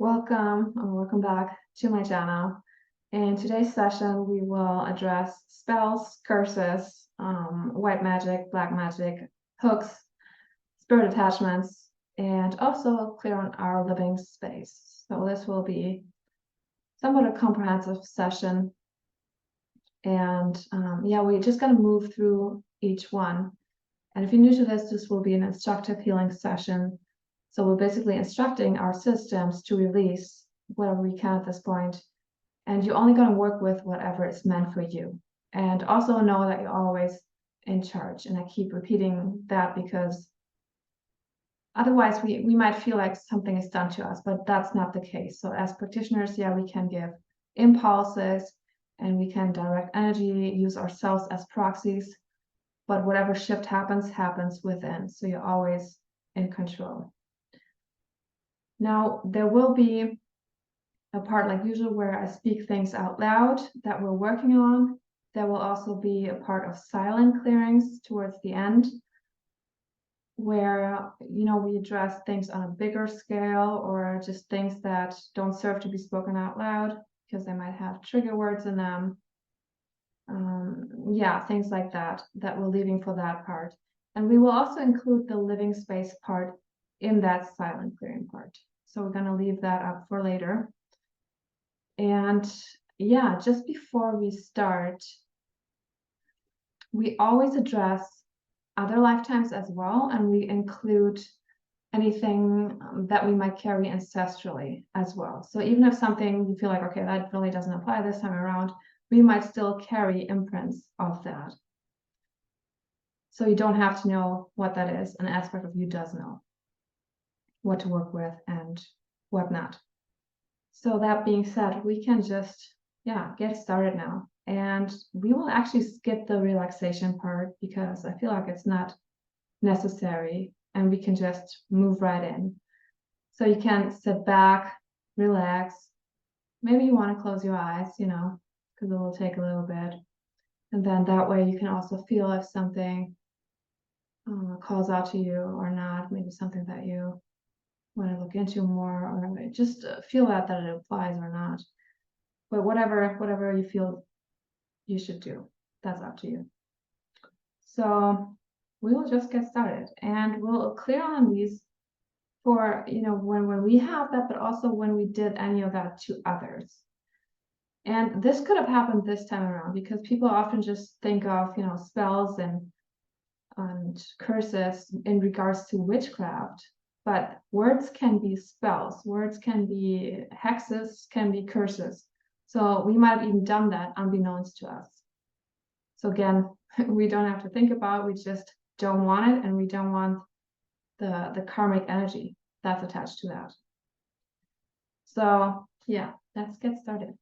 Welcome or welcome back to my channel. In today's session, we will address spells, curses, white magic, black magic, hooks, spirit attachments, and also clear on our living space. So this will be somewhat a comprehensive session. And yeah, we're just going to move through each one. And if you're new to this will be an instructive healing session. So we're basically instructing our systems to release whatever we can at this point. And you're only going to work with whatever is meant for you. And also know that you're always in charge. And I keep repeating that because otherwise we might feel like something is done to us, but that's not the case. So as practitioners, yeah, we can give impulses and we can direct energy, use ourselves as proxies. But whatever shift happens within. So you're always in control. Now, there will be a part like usual where I speak things out loud that we're working on. There will also be a part of silent clearings towards the end where, we address things on a bigger scale or just things that don't serve to be spoken out loud because they might have trigger words in them. Yeah, things like that we're leaving for that part. And we will also include the living space part in that silent clearing part. So we're going to leave that up for later. And yeah, just before we start, we always address other lifetimes as well, and we include anything that we might carry ancestrally as well. So even if something you feel like, okay, that really doesn't apply this time around, we might still carry imprints of that. So you don't have to know what that is. An aspect of you does know what to work with and what not. So that being said, we can just, get started now. And we will actually skip the relaxation part because I feel like it's not necessary and we can just move right in. So you can sit back, relax. Maybe you want to close your eyes, because it will take a little bit. And then that way you can also feel if something calls out to you or not, maybe something that you want to look into more, or just feel that it applies or not. But whatever you feel you should do, that's up to you. So we will just get started and we'll clear on these for, when we have that, but also when we did any of that to others. And this could have happened this time around because people often just think of, spells and curses in regards to witchcraft, but words can be spells, words can be hexes, can be curses. So we might have even done that unbeknownst to us. So again, we don't have to think about it, we just don't want it, and we don't want the karmic energy that's attached to that. So yeah, let's get started.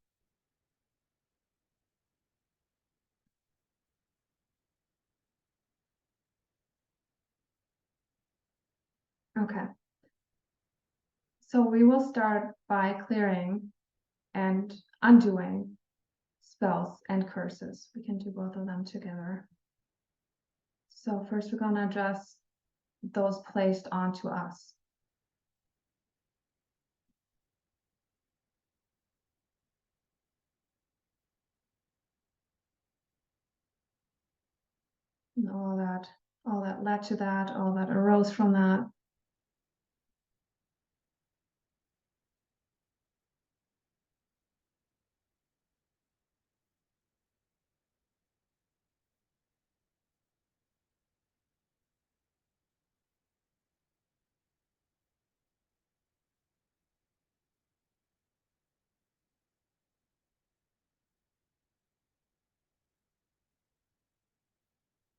Okay. So we will start by clearing and undoing spells and curses. We can do both of them together. So first we're going to address those placed onto us. And all that led to that, all that arose from that.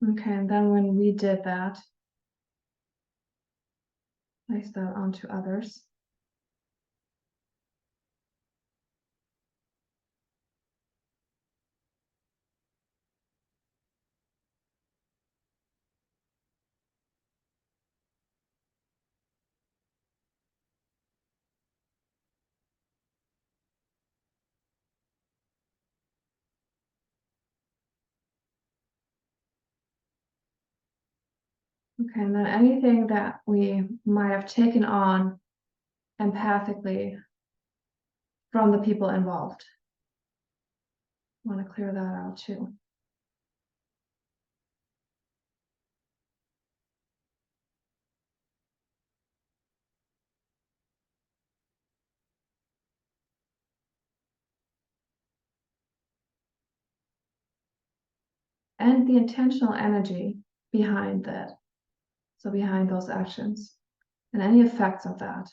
Okay, and then when we did that, place that onto others. Okay, and then anything that we might have taken on empathically from the people involved. I want to clear that out too. And the intentional energy behind that. So behind those actions and any effects of that.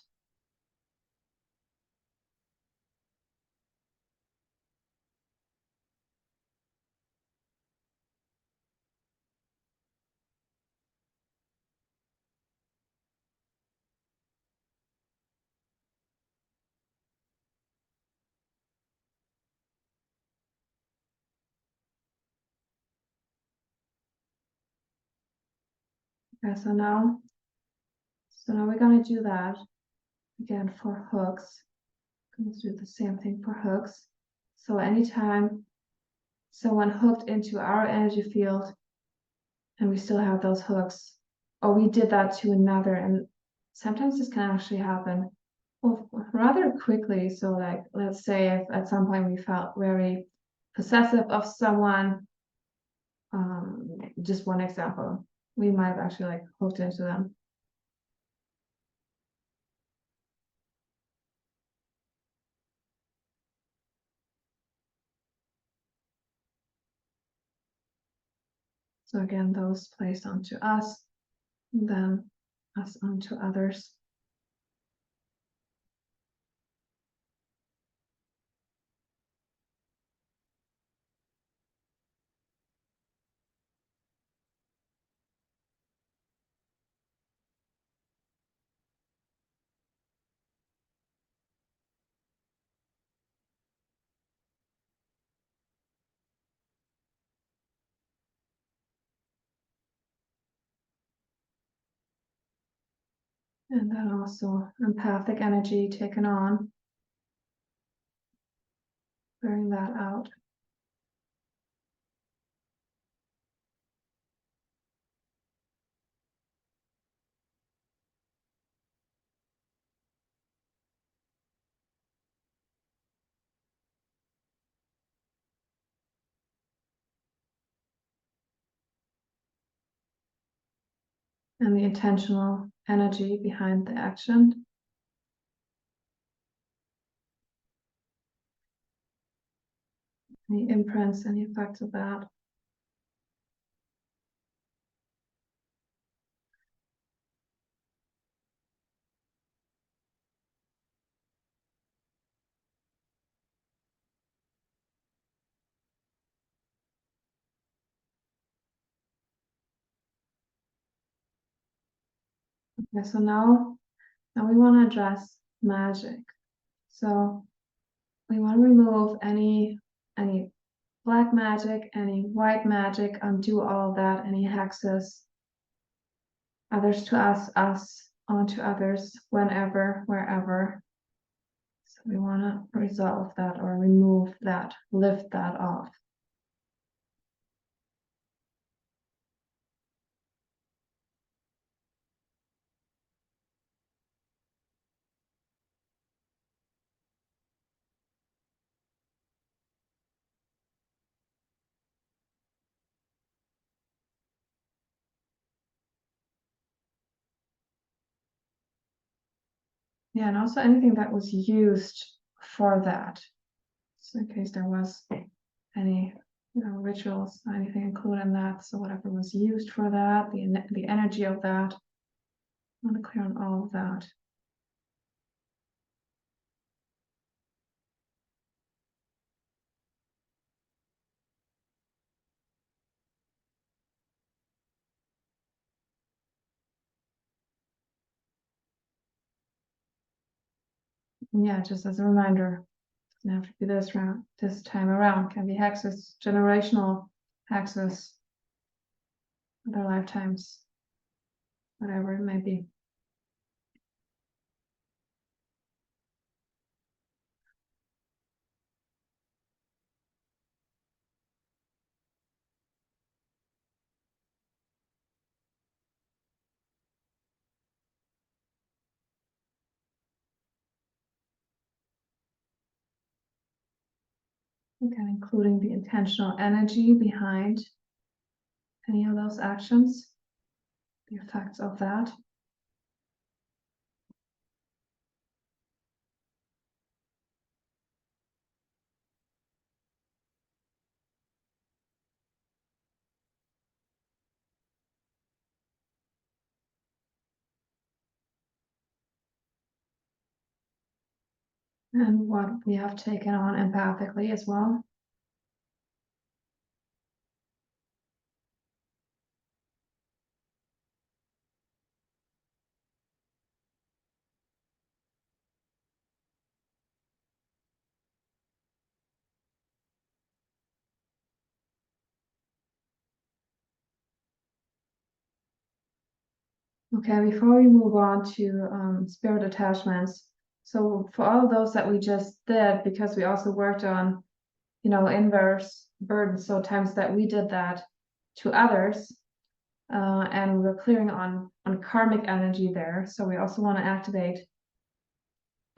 Okay, so now we're going to do that again for hooks. Let's do the same thing for hooks. So anytime someone hooked into our energy field and we still have those hooks, or we did that to another, and sometimes this can actually happen rather quickly. So like, let's say if at some point we felt very possessive of someone, just one example, we might have actually like hooked into them. So again, those placed onto us, and then us onto others. And then also empathic energy taken on, clearing that out. And the intentional energy behind the action. Any imprints, any effects of that. Okay, so now we want to address magic. So we want to remove any black magic, any white magic, undo all of that, any hexes, others to us onto others, whenever, wherever. So we want to resolve that or remove that, lift that off. Yeah, and also anything that was used for that. So in case there was any, rituals, anything included in that. So whatever was used for that, the energy of that. I want to clear on all of that. And yeah, just as a reminder, it doesn't have to be this time around. It can be hexes, generational hexes, other lifetimes, whatever it may be. Again, including the intentional energy behind any of those actions, the effects of that. And what we have taken on empathically as well. Okay, before we move on to spirit attachments, so for all of those that we just did, because we also worked on, inverse burdens, so times that we did that to others, and we're clearing on karmic energy there. So we also want to activate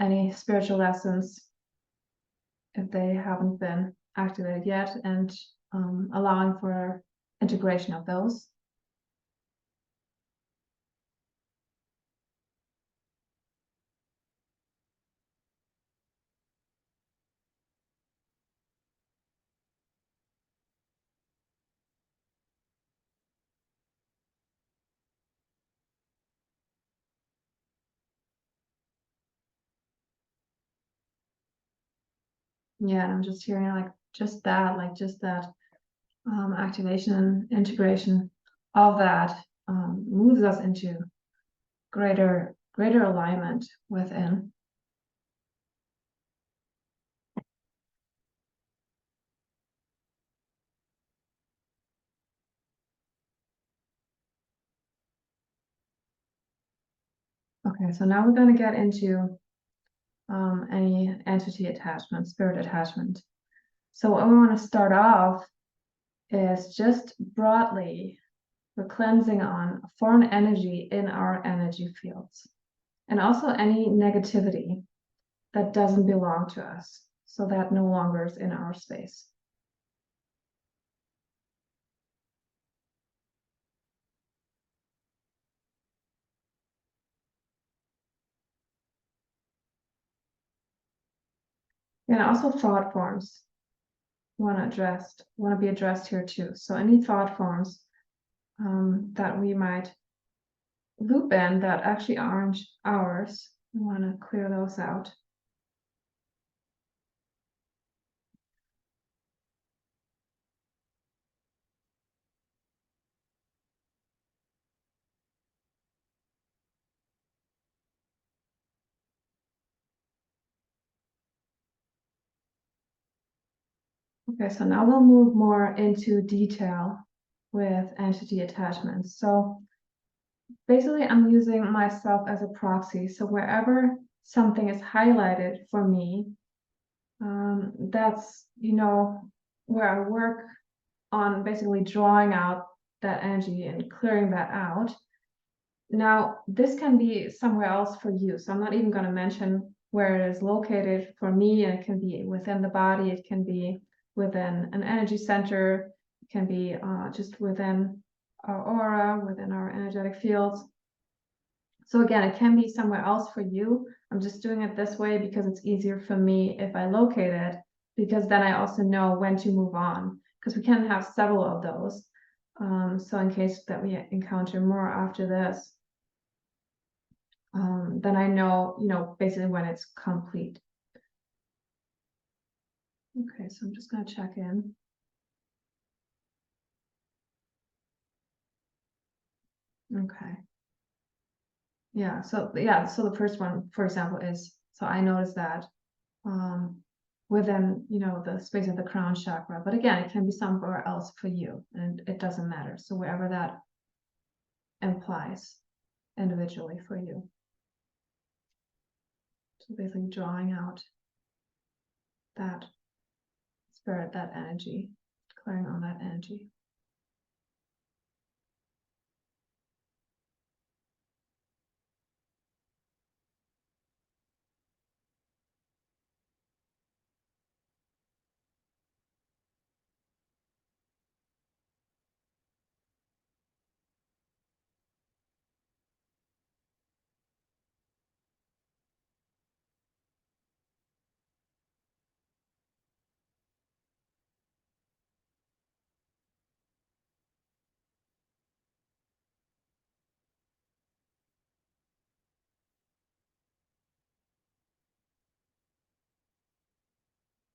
any spiritual lessons if they haven't been activated yet, and allowing for integration of those. Yeah, and I'm just hearing like just that activation and integration of that moves us into greater alignment within. Okay, so now we're going to get into any entity attachment, spirit attachment. So what we want to start off is just broadly, we're cleansing on foreign energy in our energy fields, and also any negativity that doesn't belong to us, so that no longer is in our space. And also thought forms want to be addressed here too. So any thought forms that we might loop in that actually aren't ours, we want to clear those out. Okay, so now we'll move more into detail with entity attachments. So basically, I'm using myself as a proxy. So wherever something is highlighted for me, that's, where I work on basically drawing out that energy and clearing that out. Now, this can be somewhere else for you. So I'm not even going to mention where it is located for me. It can be within the body. It can be within an energy center. It can be just within our aura, within our energetic fields. So again, it can be somewhere else for you. I'm just doing it this way because it's easier for me if I locate it, because then I also know when to move on, because we can have several of those. So in case that we encounter more after this, then I know, basically when it's complete. Okay, so I'm just going to check in. Okay. Yeah, so the first one, for example, is, so I noticed that within, the space of the crown chakra, but again, it can be somewhere else for you, and it doesn't matter. So wherever that implies individually for you. So basically drawing out that spirit, that energy, clearing on that energy.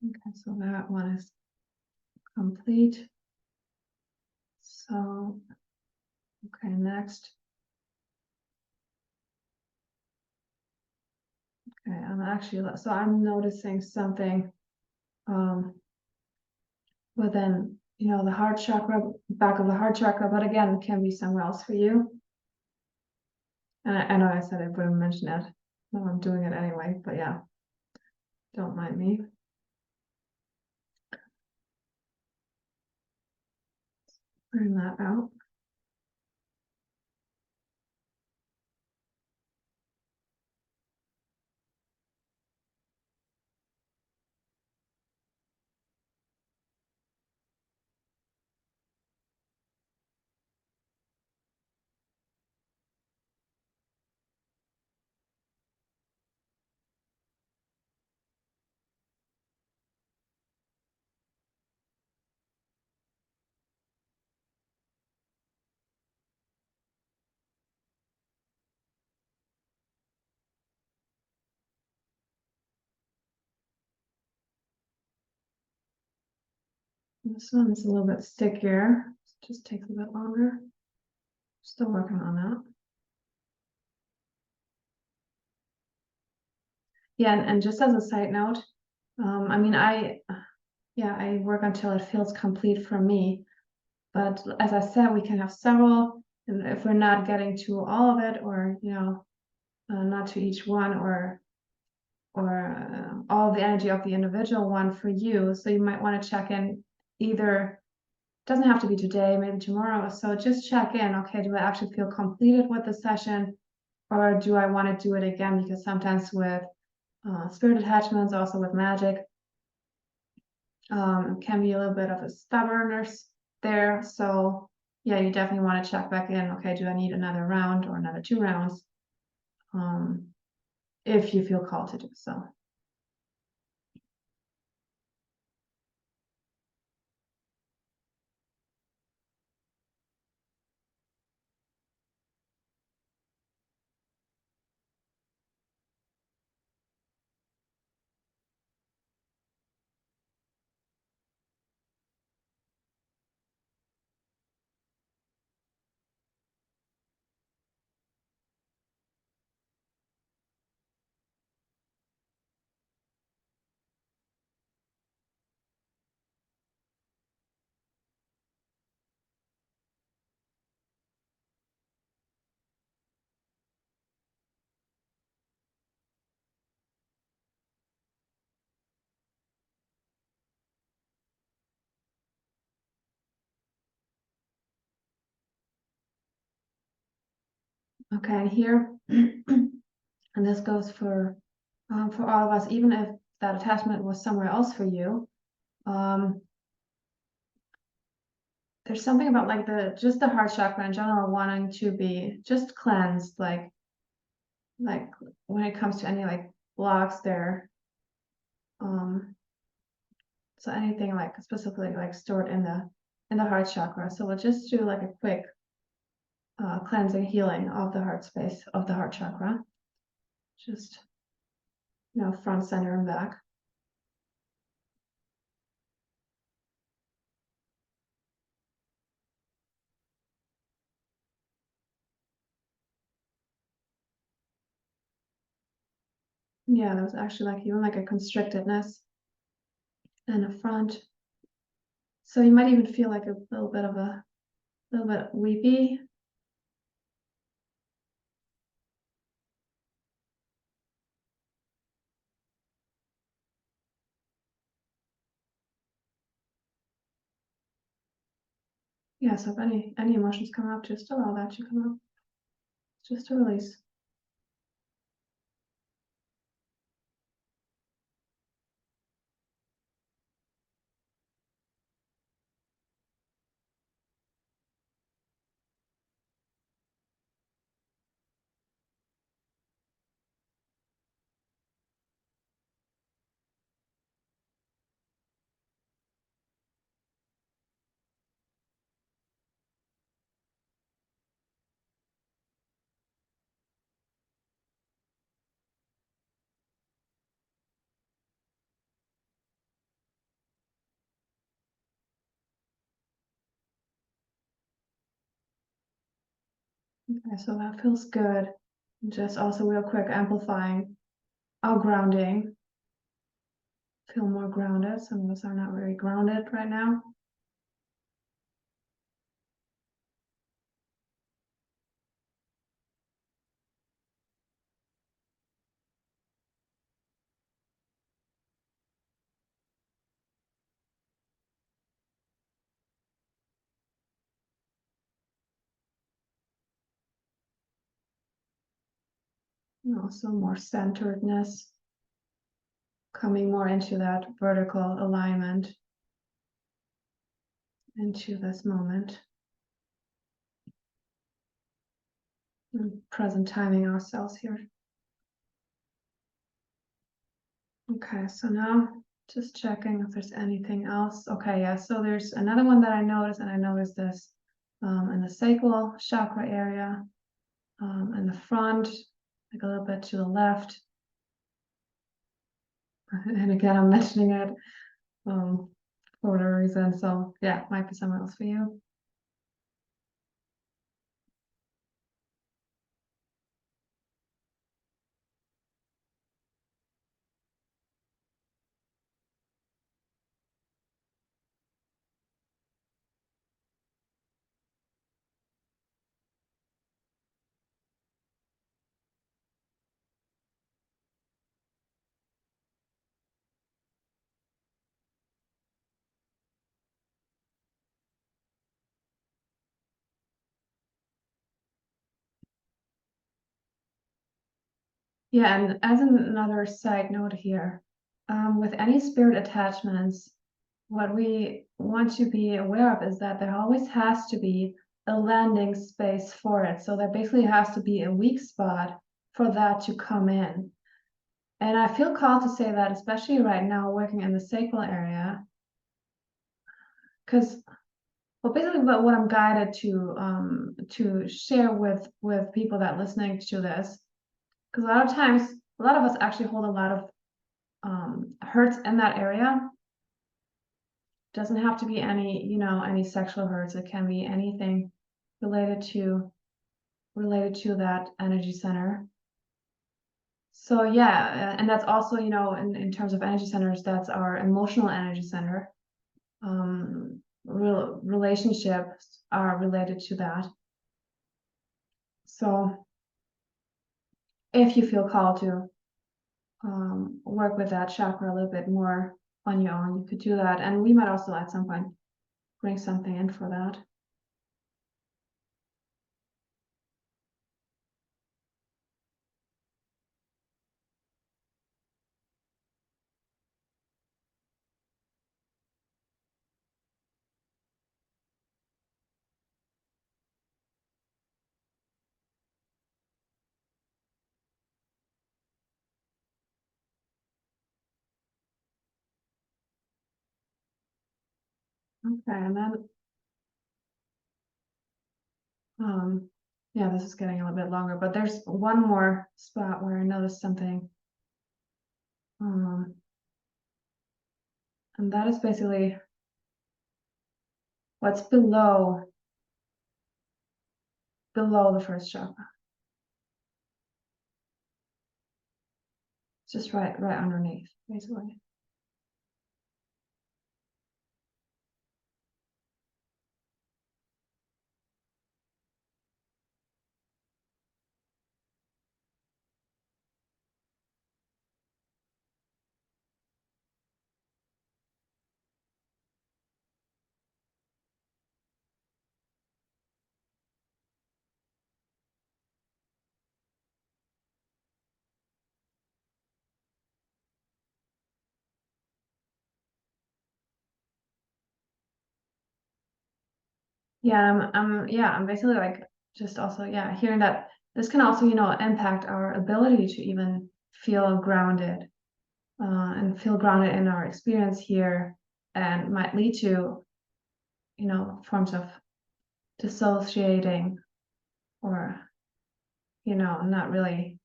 Okay, so that one is complete. So, okay, next. Okay, so I'm noticing something within, the heart chakra, back of the heart chakra, but again, it can be somewhere else for you. And I know I said I wouldn't mention it. No, I'm doing it anyway, but yeah, don't mind me. Bring that out. This one is a little bit stickier. Just takes a bit longer. Still working on that. Yeah, and just as a side note, I mean, I work until it feels complete for me. But as I said, we can have several, and if we're not getting to all of it, or not to each one, or all the energy of the individual one for you. So you might want to check in either, doesn't have to be today, maybe tomorrow. So just check in, okay, do I actually feel completed with the session, or do I want to do it again? Because sometimes with spirit attachments, also with magic, can be a little bit of a stubbornness there. So yeah, you definitely want to check back in. Okay, do I need another round or another 2 rounds? If you feel called to do so. Okay, and here, and this goes for all of us, even if that attachment was somewhere else for you. There's something about like just the heart chakra in general wanting to be just cleansed, like when it comes to any like blocks there. So anything like specifically like stored in the heart chakra. So we'll just do like a quick cleansing healing of the heart space of the heart chakra. Just front, center, and back. Yeah, there was actually like even like a constrictedness in the front. So you might even feel like a little bit weepy. Yeah, so if any emotions come up, just allow that to come up. Just to release. Okay, so that feels good. Just also real quick amplifying our grounding. Feel more grounded. Some of us are not very grounded right now. And also more centeredness, coming more into that vertical alignment, into this moment. And present timing ourselves here. Okay, so now just checking if there's anything else. Okay, yeah, so there's another one that I noticed, and I noticed this in the sacral chakra area, in the front, like a little bit to the left. And again, I'm mentioning it for whatever reason. So yeah, might be somewhere else for you. Yeah, and as another side note here, with any spirit attachments, what we want to be aware of is that there always has to be a landing space for it. So there basically has to be a weak spot for that to come in. And I feel called to say that, especially right now, working in the sacral area, because well, basically, what I'm guided to share with people that listening to this, because a lot of times, a lot of us actually hold a lot of hurts in that area. Doesn't have to be any, any sexual hurts. It can be anything related to that energy center. So yeah, and that's also, in terms of energy centers, that's our emotional energy center. Relationships are related to that. So if you feel called to work with that chakra a little bit more on your own, you could do that. And we might also at some point bring something in for that. Okay, and then yeah, this is getting a little bit longer, but there's one more spot where I noticed something. And that is basically what's below the first chakra. It's just right underneath, basically. Yeah, I'm basically like just also, yeah, hearing that this can also, impact our ability to even feel grounded, and feel grounded in our experience here, and might lead to, forms of dissociating, or, not really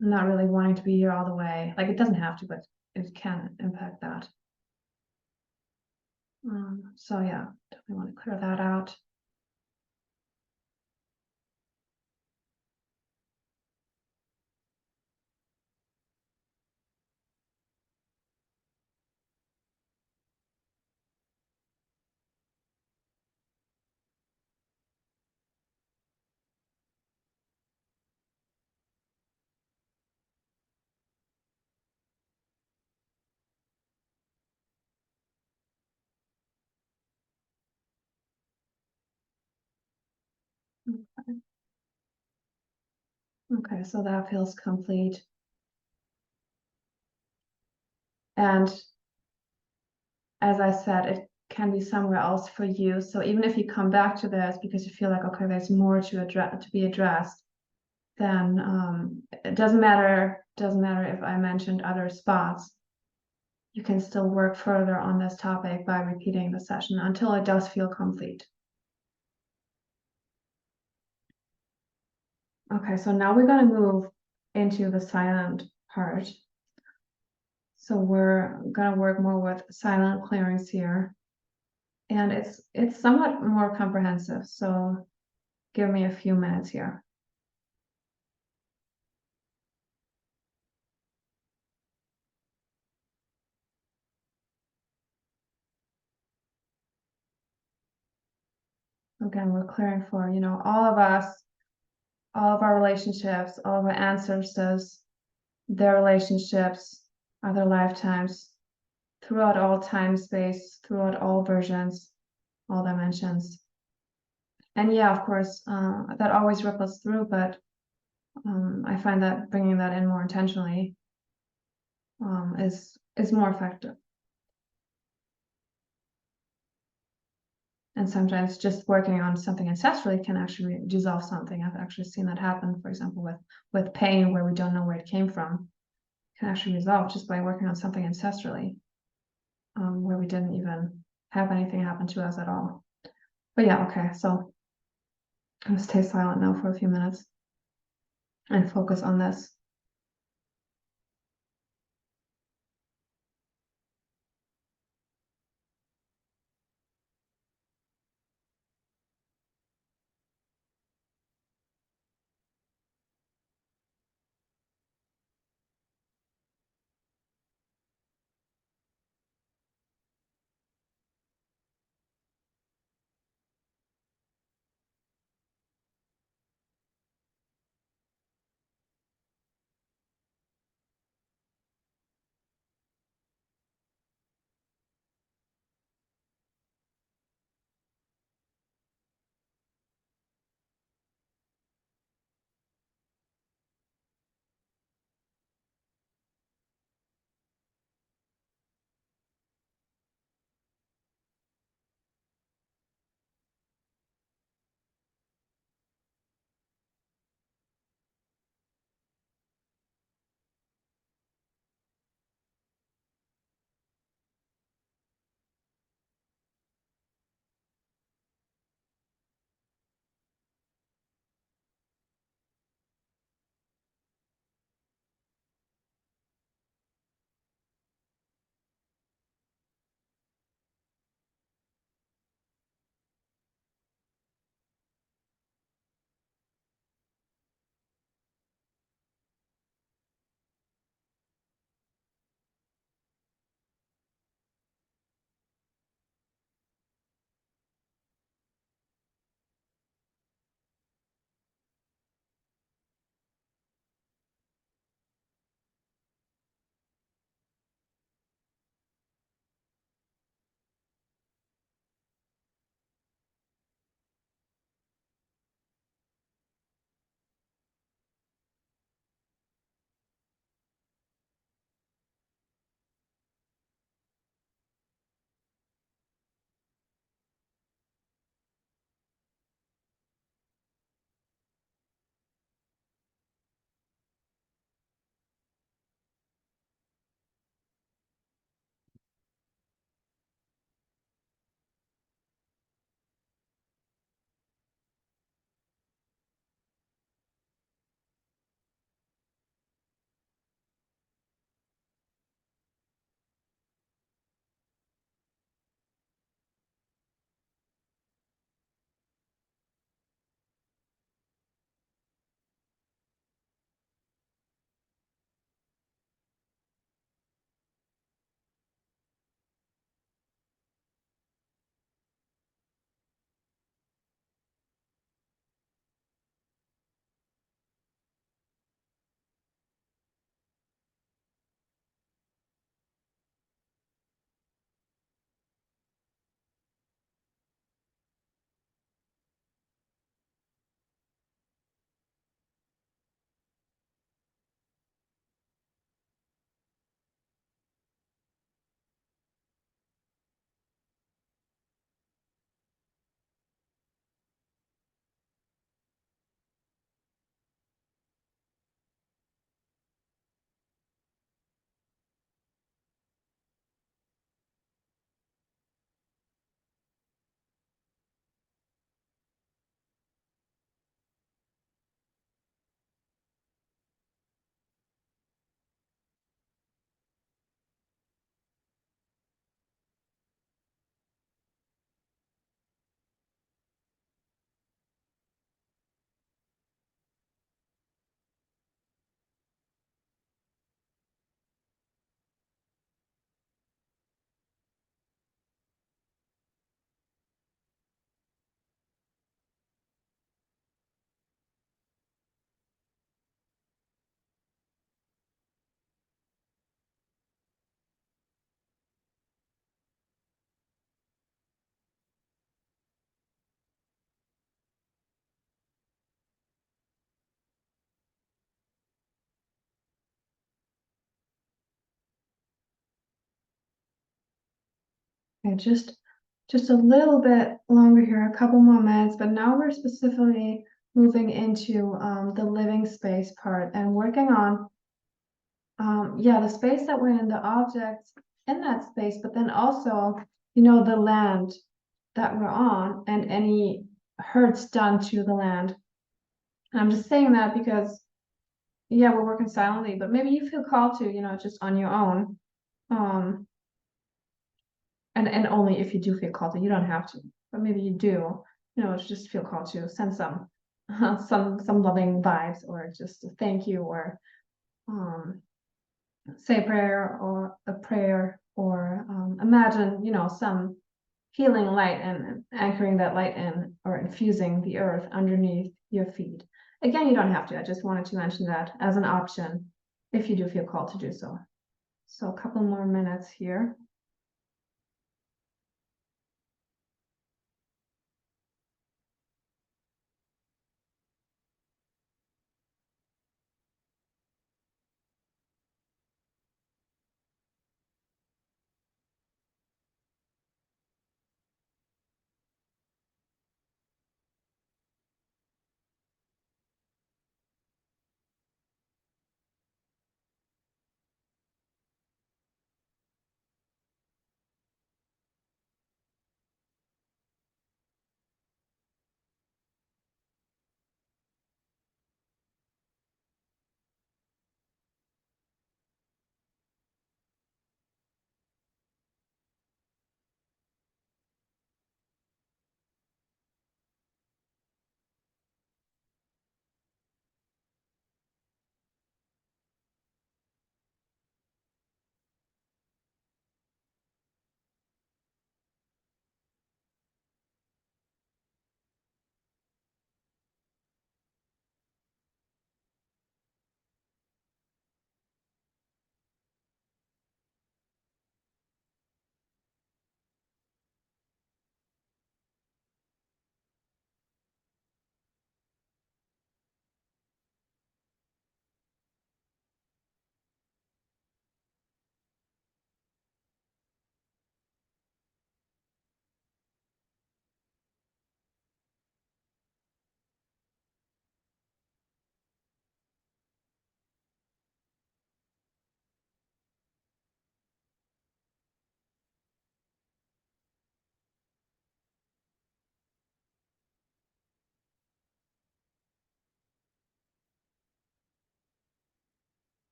wanting to be here all the way. Like it doesn't have to, but it can impact that. So yeah, definitely want to clear that out. Okay, so that feels complete. And as I said, it can be somewhere else for you. So even if you come back to this because you feel like, okay, there's more to be addressed, then it doesn't matter if I mentioned other spots. You can still work further on this topic by repeating the session until it does feel complete. Okay, so now we're going to move into the silent part. So we're going to work more with silent clearings here. And it's somewhat more comprehensive. So give me a few minutes here. Again, we're clearing for, all of us, all of our relationships, all of our ancestors, their relationships, other lifetimes, throughout all time, space, throughout all versions, all dimensions. And yeah, of course, that always ripples through, but I find that bringing that in more intentionally is more effective. And sometimes just working on something ancestrally can actually dissolve something. I've actually seen that happen, for example, with pain where we don't know where it came from. It can actually resolve just by working on something ancestrally, where we didn't even have anything happen to us at all. But yeah, okay, so I'm gonna stay silent now for a few minutes and focus on this. Okay, just a little bit longer here, a couple more minutes, but now we're specifically moving into the living space part and working on yeah, the space that we're in, the objects in that space, but then also, the land that we're on and any hurts done to the land. And I'm just saying that because, yeah, we're working silently, but maybe you feel called to, just on your own. Um, and only if you do feel called to, you don't have to, but maybe you do, just feel called to send some, some loving vibes or just a thank you or, say a prayer or imagine, some healing light and anchoring that light in or infusing the earth underneath your feet. Again, you don't have to. I just wanted to mention that as an option if you do feel called to do so. So a couple more minutes here.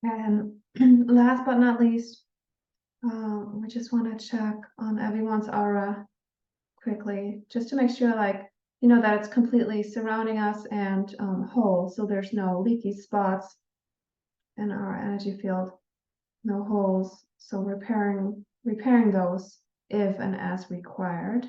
And last but not least, we just want to check on everyone's aura quickly, just to make sure, that it's completely surrounding us and whole, so there's no leaky spots in our energy field, no holes. So repairing those if and as required.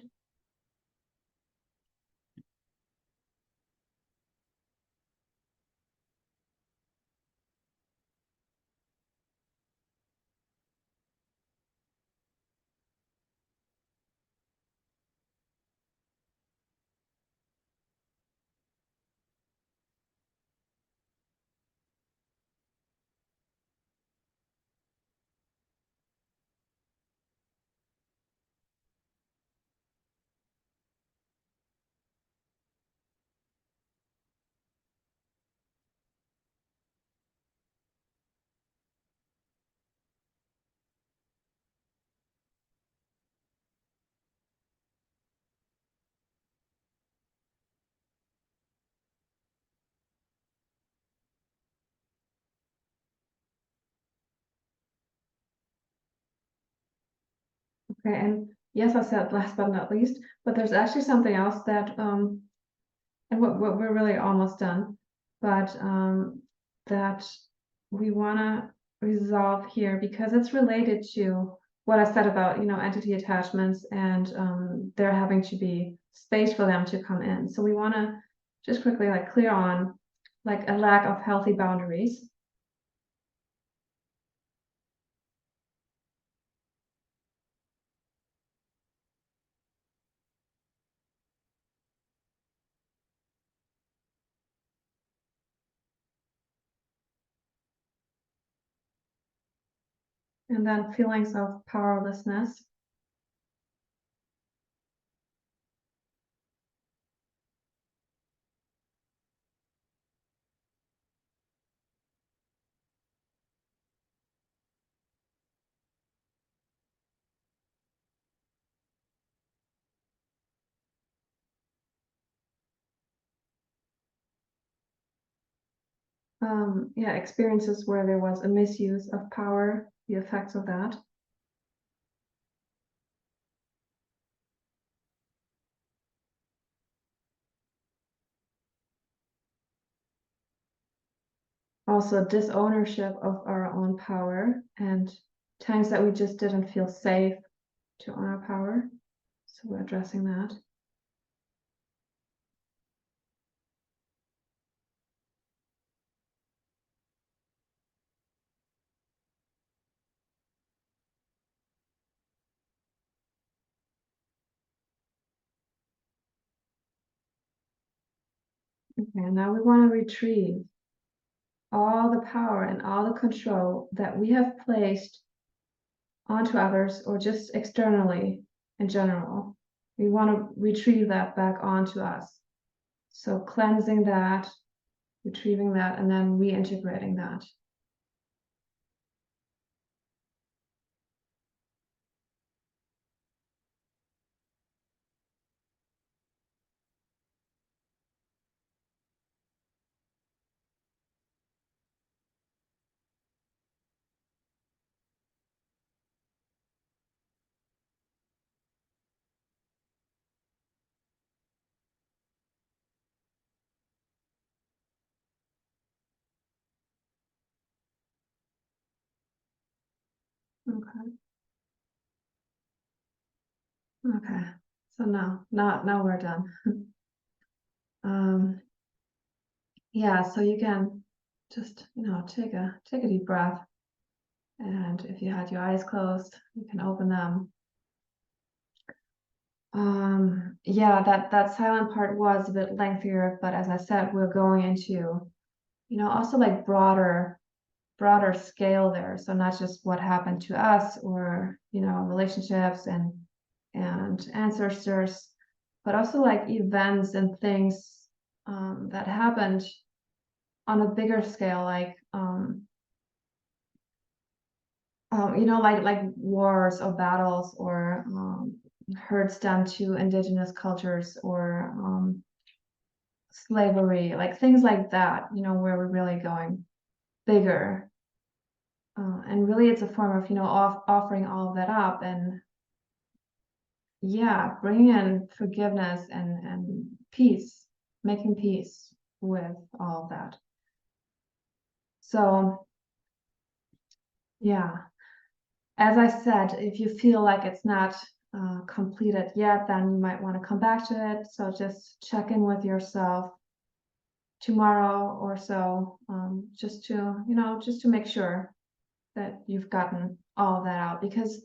Okay, and yes, I said last but not least, but there's actually something else that and what we're really almost done, but that we want to resolve here because it's related to what I said about, entity attachments and there having to be space for them to come in. So we want to just quickly like clear on like a lack of healthy boundaries. And then feelings of powerlessness. Yeah, experiences where there was a misuse of power, the effects of that. Also disownership of our own power and times that we just didn't feel safe to own our power. So we're addressing that. Okay, now we want to retrieve all the power and all the control that we have placed onto others or just externally in general. We want to retrieve that back onto us. So cleansing that, retrieving that, and then reintegrating that. Okay. Okay. So now we're done. um, yeah, so you can just, take a deep breath. And if you had your eyes closed, you can open them. Yeah, that silent part was a bit lengthier, but as I said, we're going into, also like broader scale there. So not just what happened to us or, relationships and ancestors, but also like events and things that happened on a bigger scale, like like wars or battles or hurts done to indigenous cultures or slavery, like things like that, where we're really going bigger. And really it's a form of, offering all of that up and yeah, bringing in forgiveness and peace, making peace with all of that. So yeah, as I said, if you feel like it's not completed yet, then you might want to come back to it. So just check in with yourself tomorrow or so, just to make sure that you've gotten all of that out, because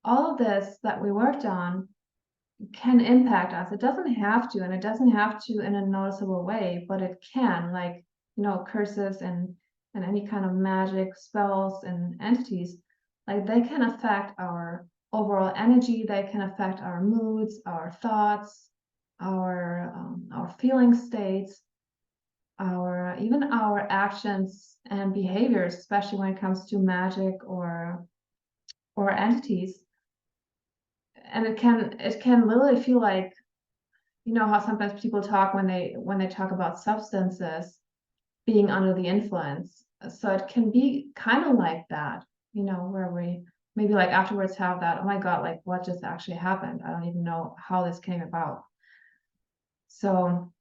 all of this that we worked on can impact us. It doesn't have to, and it doesn't have to in a noticeable way, but it can, like, curses and any kind of magic spells and entities, like they can affect our overall energy, they can affect our moods, our thoughts, our feeling states, even our actions and behaviors, especially when it comes to magic or entities. And it can literally feel like, how sometimes people talk when they talk about substances being under the influence. So it can be kind of like that, where we maybe like afterwards have that, oh my God, like what just actually happened? I don't even know how this came about. So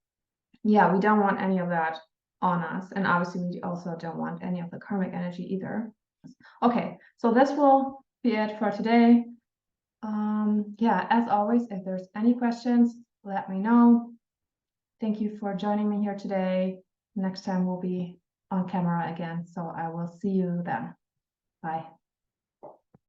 yeah, we don't want any of that on us. And obviously we also don't want any of the karmic energy either. Okay, so this will be it for today. Yeah, as always, if there's any questions, let me know. Thank you for joining me here today. Next time we'll be on camera again, so I will see you then. Bye.